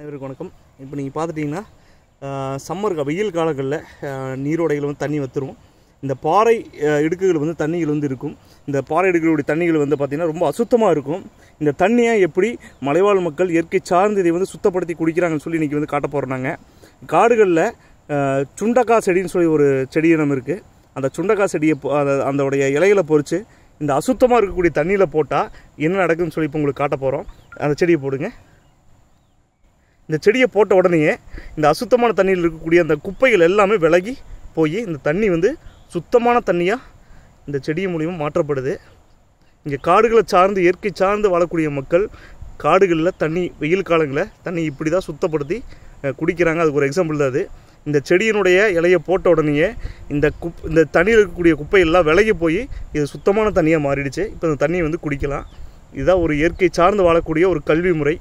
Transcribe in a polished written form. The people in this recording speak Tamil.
அனைவருக்கும் வணக்கம். இப்போ நீங்கள் பார்த்துட்டிங்கன்னா சம்மர் வெயில் காலங்களில் நீரோடைகள் வந்து தண்ணி வத்துரும். இந்த பாறை இடுக்குகள் வந்து தண்ணிகள் வந்து இருக்கும். இந்த பாறை இடுக்குகளுடைய தண்ணிகள் வந்து பார்த்திங்கன்னா ரொம்ப அசுத்தமாக இருக்கும். இந்த தண்ணியை எப்படி மலைவாழ் மக்கள் இயற்கை சார்ந்து இதை வந்து சுத்தப்படுத்தி குடிக்கிறாங்கன்னு சொல்லி இன்றைக்கி வந்து காட்ட போகிறோம். நாங்கள் காடுகளில் சுண்டக்காய் செடின்னு சொல்லி ஒரு செடி இனம் இருக்குது. அந்த சுண்டக்காய் செடியை அதோடைய இலைகளை பொறித்து இந்த அசுத்தமாக இருக்கக்கூடிய தண்ணியில் போட்டால் என்ன நடக்குதுன்னு சொல்லி இப்போ உங்களுக்கு காட்ட போகிறோம். அந்த செடியை போடுங்க. இந்த செடியை போட்ட உடனேயே இந்த அசுத்தமான தண்ணியில் இருக்கக்கூடிய அந்த குப்பைகள் எல்லாமே விலகி போய் இந்த தண்ணி வந்து சுத்தமான தண்ணியாக இந்த செடி மூலிமா மாற்றப்படுது. இங்கே காடுகளை சார்ந்து இயற்கை சார்ந்து வாழக்கூடிய மக்கள் காடுகளில் தண்ணி வெயில் காலங்களில் தண்ணி இப்படி தான் சுத்தப்படுத்தி குடிக்கிறாங்க. அதுக்கு ஒரு எக்ஸாம்பிள் தான் அது. இந்த செடியினுடைய இலையை போட்ட உடனேயே இந்த தண்ணியில் இருக்கக்கூடிய குப்பையெல்லாம் விலகி போய் இது சுத்தமான தண்ணியாக மாறிடுச்சு. இப்போ இந்த தண்ணியை வந்து குடிக்கலாம். இதுதான் ஒரு இயற்கை சார்ந்து வாழக்கூடிய ஒரு கல்வி முறை.